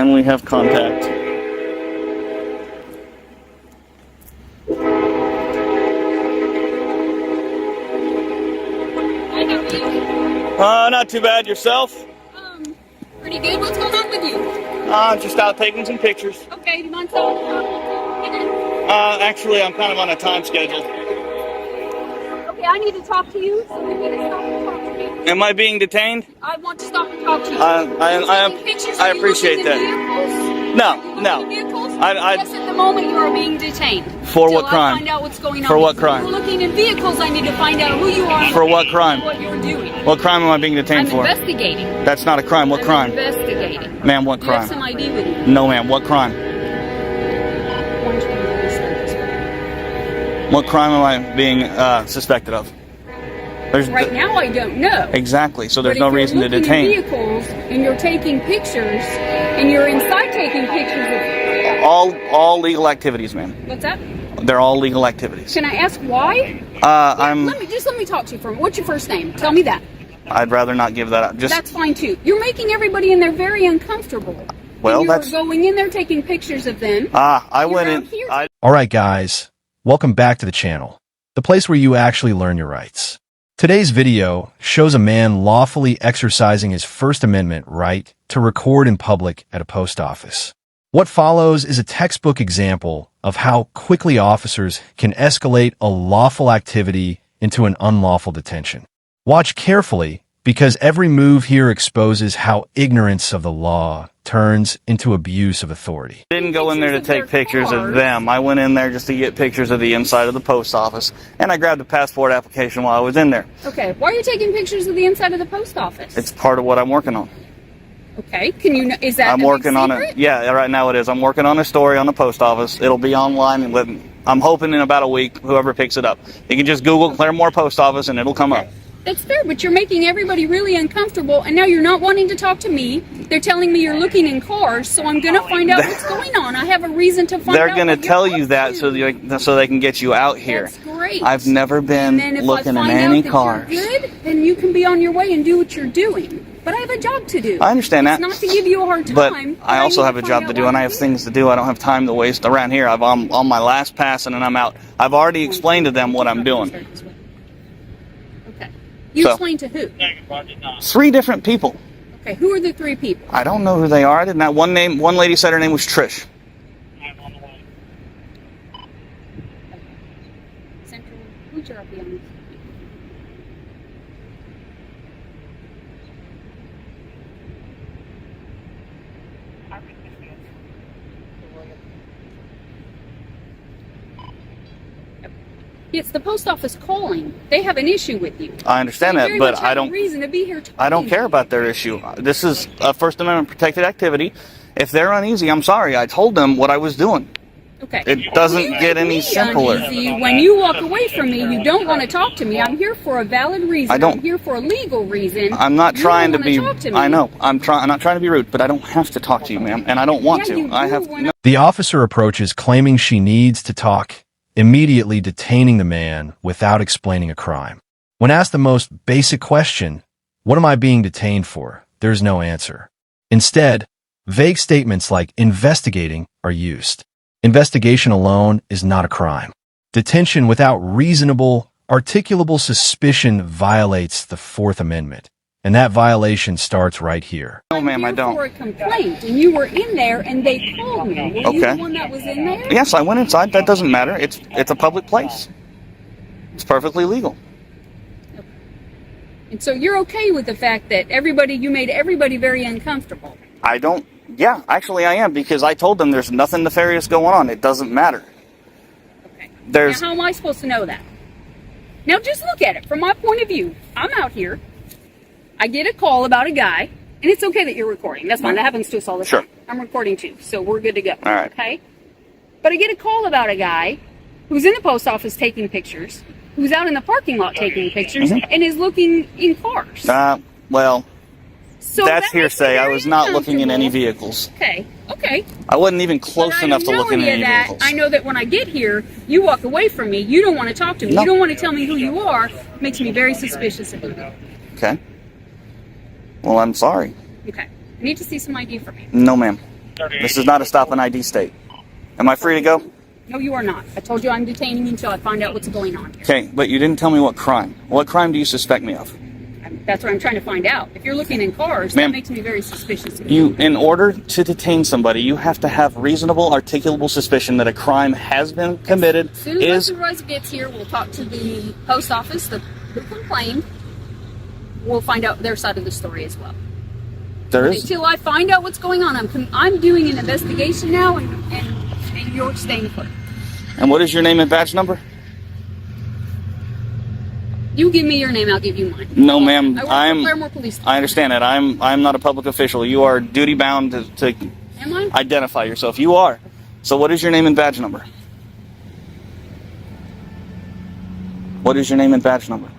kindly have contact. Not too bad. Yourself? Pretty good. What's going on with you? Just out taking some pictures. Okay, do you mind telling me? Actually, I'm kind of on a time schedule. Okay, I need to talk to you, so you need to stop and talk to me. Am I being detained? I want to stop and talk to you. I appreciate that. No. Yes, at the moment you are being detained. For what crime? I find out what's going on. For what crime? If you're looking in vehicles, I need to find out who you are. For what crime? What you're doing. What crime am I being detained for? I'm investigating. That's not a crime. What crime? Investigating. Ma'am, what You have crime? some ID with you. No, ma'am. What crime? What crime am I being suspected of? Right now, I don't know. Exactly. So there's But no if reason you're to looking in detain. vehicles and you're taking pictures and you're inside taking pictures of All legal activities, ma'am. what's that? They're all legal activities. Can I ask why? Let me talk to you for a minute. What's your first name? Tell me that. I'd rather not give that up. That's fine too. You're making everybody in there very uncomfortable. Well, and you're going in there taking pictures of them. I wouldn't. Alright guys, welcome back to the channel, the place where you actually learn your rights. Today's video shows a man lawfully exercising his First Amendment right to record in public at a post office. What follows is a textbook example of how quickly officers can escalate a lawful activity into an unlawful detention. Watch carefully, because every move here exposes how ignorance of the law turns into abuse of authority. I didn't go in there to take pictures of them. I went in there just to get pictures of the inside of the post office, and I grabbed a passport application while I was in there. Okay, why are you taking pictures of the inside of the post office? It's part of what I'm working on. Okay, can you know, is that I'm working on it. Yeah, right now it is. I'm working on a story on the post office. It'll be online, and I'm hoping in about a week, whoever picks it up. You can just Google Claremore Post Office, and it'll come up. That's fair, but you're making everybody really uncomfortable, and now you're not wanting to talk to me. They're telling me you're looking in cars, so I'm going to find out what's going on. I have a reason to find out. They're going to tell you that so they can get you out here. That's great. I've never been looking in any cars. Good, then you can be on your way and do what you're doing. But I have a job to do. I understand that. It's not to give you a hard time. But I also have a job to do, and I have things to do. I don't have time to waste around here. I'm on my last pass, and then I'm out. I've already explained to them what I'm doing. Okay. You explained to who? 3 different people. Okay, who are the 3 people? I don't know who they are. I didn't have one name. One lady said her name was Trish. Central. Who's your RPM? It's the post office calling. They have an issue with you. I understand that, but I don't. Reason to be here. I don't care about their issue. This is a First Amendment protected activity. If they're uneasy, I'm sorry. I told them what I was doing. Okay. It doesn't get any simpler. Uneasy. When you walk away from me, you don't want to talk to me. I'm here for a valid reason. I'm here for a legal reason. I'm not trying to be. Talk to me. I know. I'm not trying to be rude, but I don't have to talk to you, ma'am, and I don't want to. I have. The officer approaches, claiming she needs to talk, immediately detaining the man without explaining a crime. When asked the most basic question, "What am I being detained for?" there's no answer. Instead, vague statements like investigating are used. Investigation alone is not a crime. Detention without reasonable, articulable suspicion violates the Fourth Amendment. And that violation starts right here. No, ma'am, I don't. For a complaint, and you were in there, and they called me. Were you the one that was in there? Yes, I went inside. That doesn't matter. It's a public place. It's perfectly legal. Okay. And so you're okay with the fact that you made everybody very uncomfortable? I don't. Yeah, actually I am, because I told them there's nothing nefarious going on. It doesn't matter. Okay. Now, how am I supposed to know that? Now just look at it from my point of view. I'm out here. I get a call about a guy, and it's okay that you're recording. That's fine. That happens to us all the time. I'm recording too, so we're good to go. All right. Okay? But I get a call about a guy who's in the post office taking pictures, who's out in the parking lot taking pictures, and is looking in cars. Well, so that's hearsay. I was not looking in any vehicles. Okay. I wasn't even close enough to look in any vehicles. I know that when I get here, you walk away from me. You don't want to talk to me. No. You don't want to tell me who you are. It makes me very suspicious of you. Okay. Well, I'm sorry. Okay. I need to see some ID from you. No, ma'am. This is not a stop and ID state. Am I free to go? No, you are not. I told you I'm detaining you until I find out what's going on here. Okay, but you didn't tell me what crime. What crime do you suspect me of? That's what I'm trying to find out. If you're looking in cars, that makes me very suspicious. In order to detain somebody, you have to have reasonable, articulable suspicion that a crime has been committed. As soon as the supervisor gets here, we'll talk to the post office, who complained. We'll find out their side of the story as well. Until I find out what's going on, I'm doing an investigation now, and you're staying put. And what is your name and badge number? You give me your name, I'll give you mine. No, ma'am. I work for Claremore Police Department. I understand that. I'm not a public official. You are duty bound to Am I? identify yourself. You are. So what is your name and badge number? What is your name and badge number?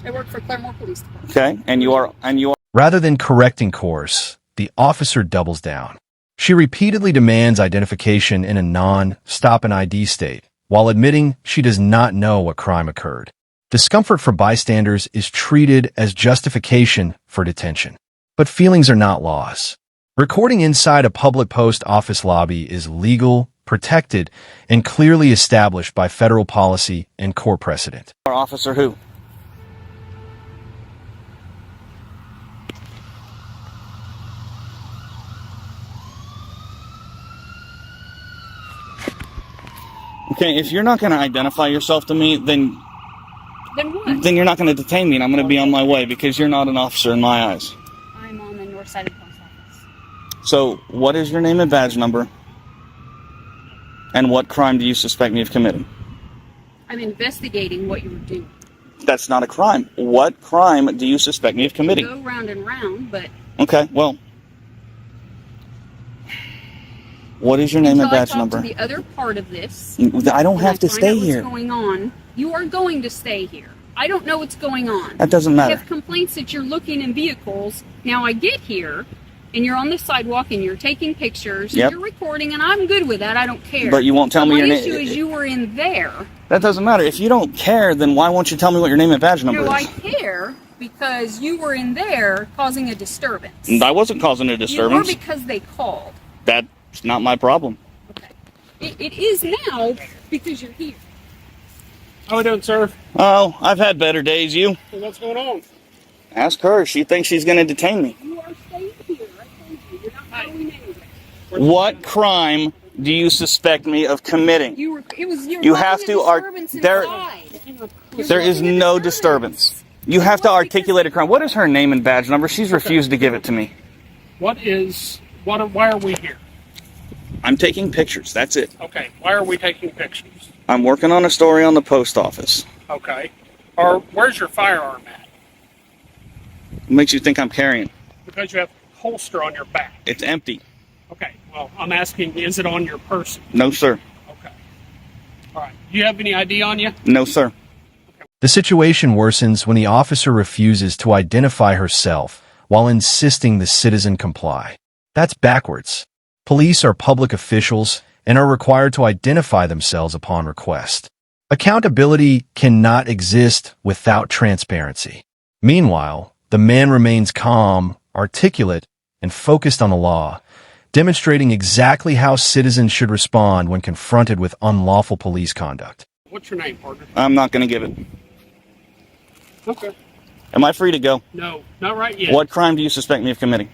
I work for Claremore Police Department. Okay, and you are. Rather than correcting course, the officer doubles down. She repeatedly demands identification in a non-stop and ID state, while admitting she does not know what crime occurred. Discomfort for bystanders is treated as justification for detention. But feelings are not laws. Recording inside a public post office lobby is legal, protected, and clearly established by federal policy and court precedent. Our officer who? Okay, if you're not going to identify yourself to me, then what? Then you're not going to detain me, and I'm going to be on my way because you're not an officer in my eyes. I'm on the north side of the post office. So, what is your name and badge number? And what crime do you suspect me of committing? I'm investigating what you were doing. That's not a crime. What crime do you suspect me of committing? Go round and round, but... Okay, well... What is your name and badge number? The other part of this. I don't have to stay here. What's going on? You are going to stay here. I don't know what's going on. That doesn't matter. I have complaints that you're looking in vehicles. Now I get here, and you're on the sidewalk, and you're taking pictures, and you're recording, and I'm good with that. I don't care. But you won't tell me your name. My issue is you were in there. That doesn't matter. If you don't care, then why won't you tell me what your name and badge number is? No, I care because you were in there causing a disturbance. I wasn't causing a disturbance. You were because they called. That's not my problem. Okay. It is now because you're here. How are we doing, sir? Oh, I've had better days. You? Hey, what's going on? Ask her. She thinks she's going to detain me. You are staying here. I told you. You're not going anywhere. What crime do you suspect me of committing? You have to There is no disturbance. You have to articulate a crime. What is her name and badge number? She's refused to give it to me. Why are we here? I'm taking pictures. That's it. Okay. Why are we taking pictures? I'm working on a story on the post office. Okay. Or where's your firearm at? What makes you think I'm carrying? Because you have a holster on your back. It's empty. Okay. Well, I'm asking, is it on your person? No, sir. Okay. All right. Do you have any ID on you? No, sir. The situation worsens when the officer refuses to identify herself while insisting the citizen comply. That's backwards. Police are public officials and are required to identify themselves upon request. Accountability cannot exist without transparency. Meanwhile, the man remains calm, articulate, and focused on the law, demonstrating exactly how citizens should respond when confronted with unlawful police conduct. What's your name, partner? I'm not going to give it. Okay. Am I free to go? No, not right yet. What crime do you suspect me of committing?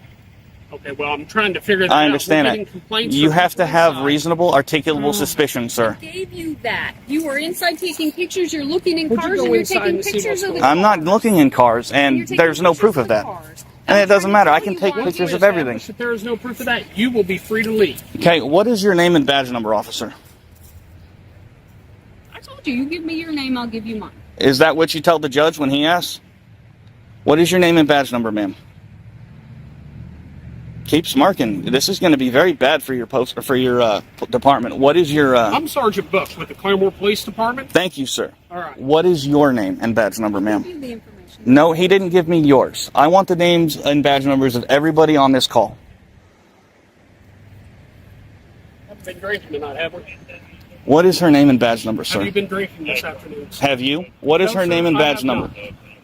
Okay, well, I'm trying to figure that out. I understand that. You have to have reasonable, articulable suspicion, sir. I gave you that. You were inside taking pictures, you're looking in cars, and you're taking pictures of the cars. I'm not looking in cars, and there's no proof of that. And it doesn't matter. I can take pictures of everything. If there is no proof of that, you will be free to leave. Okay, what is your name and badge number, officer? I told you, you give me your name, I'll give you mine. Is that what you tell the judge when he asks? What is your name and badge number, ma'am? Keep smirking. This is going to be very bad for your post or for your department. What is your? I'm Sergeant Book with the Claremore Police Department. Thank you, sir. All right. What is your name and badge number, ma'am? Give me the information. No, he didn't give me yours. I want the names and badge numbers of everybody on this call. Haven't been drinking tonight, have we? What is her name and badge number, sir? Have you been drinking this afternoon? Have you? What is her name and badge number?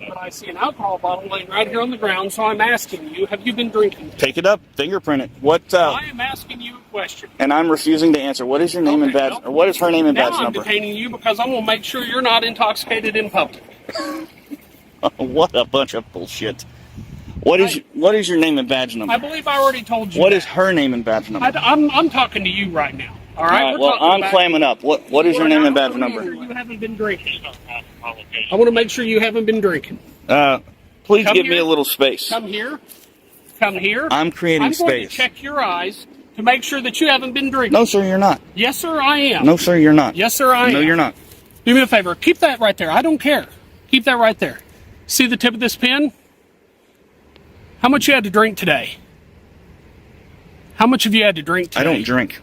but I see an alcohol bottle laying right here on the ground, so I'm asking you, have you been drinking? Take it up, fingerprint it. What? I am asking you a question. And I'm refusing to answer. What is your name and badge? well, Or what is her name and now badge I'm number? detaining you because I'm going to make sure you're not intoxicated in public. What a bunch of bullshit. What is your name and badge number? I believe I already told you. What that. is her name and badge number? I'm talking to you right now. All right. Well, I'm clamming up. What is your name and badge number? You haven't been drinking. I want to make sure you haven't been drinking. Please Come give me here. a little space. Come here. Come here. I'm creating I'm going space. to check your eyes to make sure that you haven't been drinking. No, sir, you're not. Yes, sir, I am. No, sir, you're not. Yes, sir, I am. No, you're not. Do me a favor. Keep that right there. I don't care. Keep that right there. See the tip of this pen? How much you had to drink today? How much have you had to drink today? I don't drink.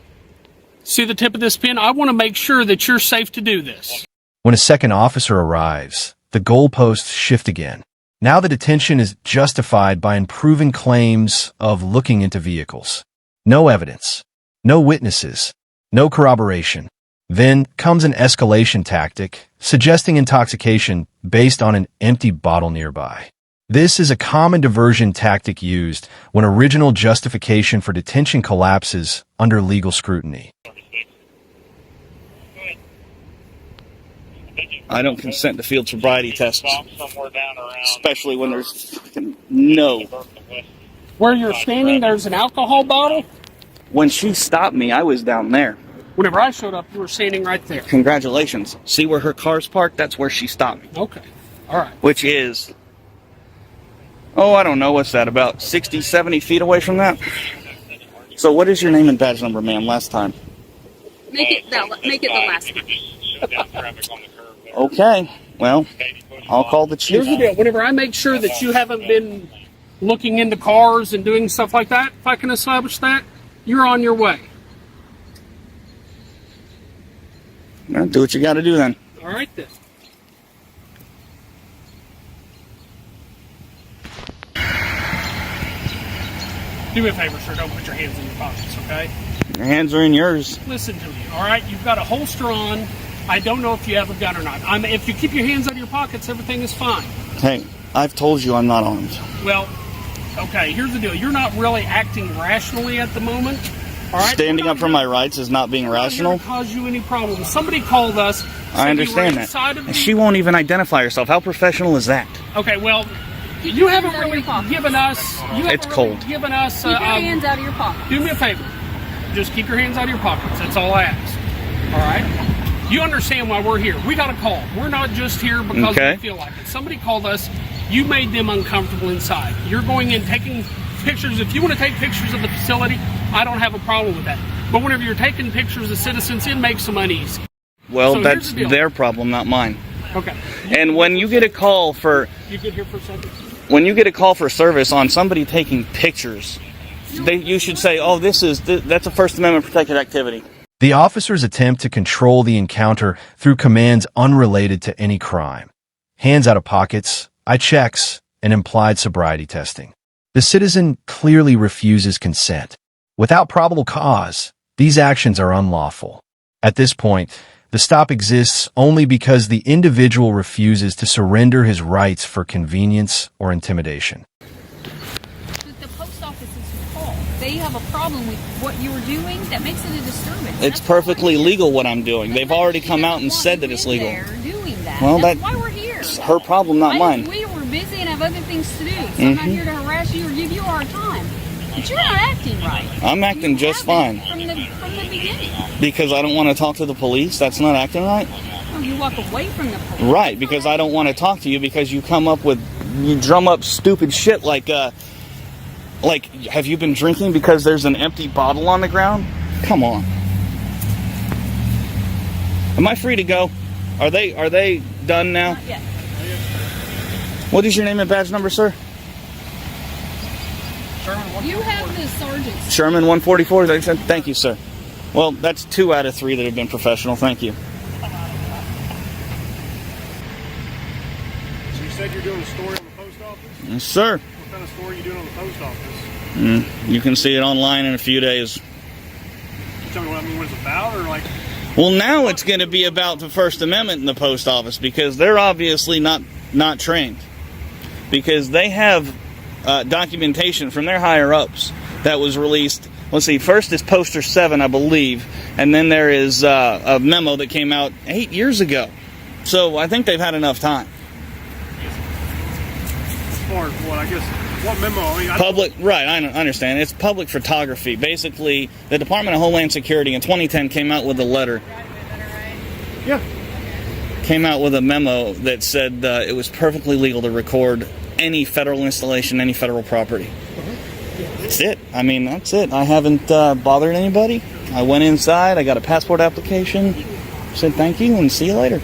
See the tip of this pen? I want to make sure that you're safe to do this. When a second officer arrives, the goalposts shift again. Now the detention is justified by improving claims of looking into vehicles. No evidence, no witnesses, no corroboration. Then comes an escalation tactic, suggesting intoxication based on an empty bottle nearby. This is a common diversion tactic used when original justification for detention collapses under legal scrutiny. I don't consent to field sobriety tests, especially when there's fucking no. Where you're standing, there's an alcohol bottle. When she stopped me, I was down there. Whenever I showed up, you were standing right there. Congratulations. See where her car's parked? That's where she stopped me. Okay. All right. Which is, I don't know, what's that, about 60, 70 feet away from that? So what is your name and badge number, ma'am, last time? Make it the last one. Okay, well, I'll call the chief. Here's the deal. Whenever I make sure that you haven't been looking into cars and doing stuff like that, if I can establish that, you're on your way. Well, do what you got to do then. All right, then. Do me a favor, sir. Don't put your hands in your pockets, okay? Your hands are in yours. Listen to me, all right? You've got a holster on. I don't know if you have a gun or not. If you keep your hands out of your pockets, everything is fine. Hey, I've told you I'm not armed. Well, okay, here's the deal. You're not really acting rationally at the moment. All right? Standing up for my rights is not being rational. Not cause you any problems. Somebody called us. I understand that. And she won't even identify herself. How professional is that? Okay, well, you haven't really given us. It's cold. Given us. Keep your hands out of your pocket. Do me a favor. Just keep your hands out of your pockets. That's all I ask. All right. You understand why we're here. We got a call. We're not just here because we feel like it. Somebody called us. You made them uncomfortable inside. You're going in taking pictures. If you want to take pictures of the facility, I don't have a problem with that. But whenever you're taking pictures of citizens, it makes them uneasy. Well, So that's their problem, not mine. Okay. And when you get a call for... You get here for a second? When you get a call for service on somebody taking pictures, you should say, that's a First Amendment protected activity. The officers attempt to control the encounter through commands unrelated to any crime. Hands out of pockets, eye checks, and implied sobriety testing. The citizen clearly refuses consent. Without probable cause, these actions are unlawful. At this point, the stop exists only because the individual refuses to surrender his rights for convenience or intimidation. The post office is full. They have a problem with what you were doing that makes it a disturbance. It's perfectly legal what I'm doing. They've already come out and said that it's legal. Doing that. Well, that's why we're here. It's her problem, not mine. We were busy and have other things to do, so I'm not here to harass you or give you a hard time. But you're not acting right. I'm acting just fine. From the beginning. Because I don't want to talk to the police? That's not acting right? Oh, you walk away from the police. Right, because I don't want to talk to you because you drum up stupid shit like, have you been drinking because there's an empty bottle on the ground? Come on. Am I free to go? Are they done now? Not yet. What is your name and badge number, sir? You have the sergeant's. Sherman 144. Thank you, sir. Well, that's 2 out of 3 that have been professional. Thank you. So you said you're doing a story on the post office? Yes, sir. What kind of story are you doing on the post office? You can see it online in a few days. You tell me what it's about, or like... Well, now it's going to be about the First Amendment in the post office because they're obviously not trained. because they have documentation from their higher ups that was released. Let's see, first is Poster 7, I believe, and then there is a memo that came out 8 years ago. So I think they've had enough time. As far as what, I guess, what memo? I mean, Public, right, I understand. It's public photography. Basically, the Department of Homeland Security in 2010 came out with a letter. Yeah. Came out with a memo that said it was perfectly legal to record any federal installation, any federal property. That's it. I mean, that's it. I haven't bothered anybody. I went inside, I got a passport application, said thank you, and see you later.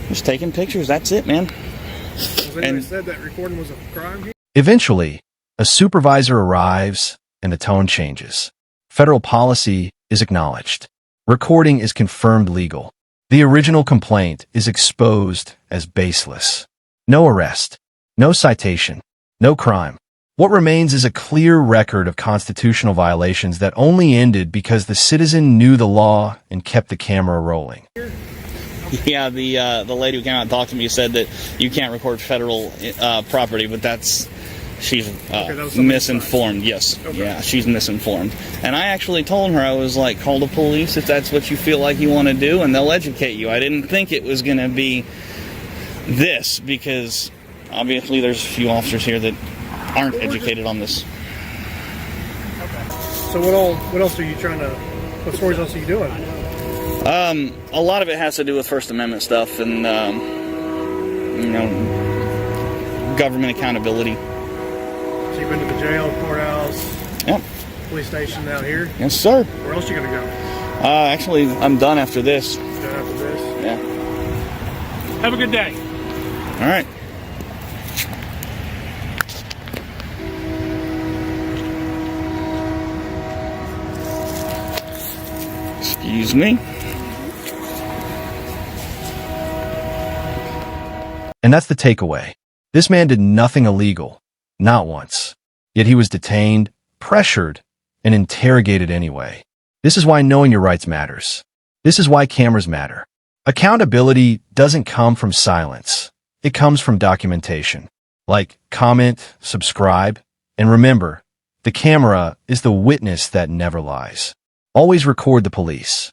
Just taking pictures, that's it, man. Has anyone said that recording was a crime here? Eventually, a supervisor arrives and the tone changes. Federal policy is acknowledged. Recording is confirmed legal. The original complaint is exposed as baseless. No arrest, no citation, no crime. What remains is a clear record of constitutional violations that only ended because the citizen knew the law and kept the camera rolling. Yeah, the lady who came out and talked to me said that you can't record federal property, but she's misinformed. Yes, okay. Yeah, she's misinformed. And I actually told her, I was like, call the police if that's what you feel like you want to do, and they'll educate you. I didn't think it was going to be this, because obviously there's a few officers here that aren't educated on this. Okay. So what else are you trying to? What stories else are you doing? A lot of it has to do with First Amendment stuff and government accountability. So you've been to the jail, courthouse, yep, police station down here. Yes, sir. Where else are you gonna go? Actually, I'm done after this. Done after this? Yeah. Have a good day. All right. Excuse me. And that's the takeaway. This man did nothing illegal, not once. Yet he was detained, pressured, and interrogated anyway. This is why knowing your rights matters. This is why cameras matter. Accountability doesn't come from silence. It comes from documentation. Like, comment, subscribe, and remember, the camera is the witness that never lies. Always record the police.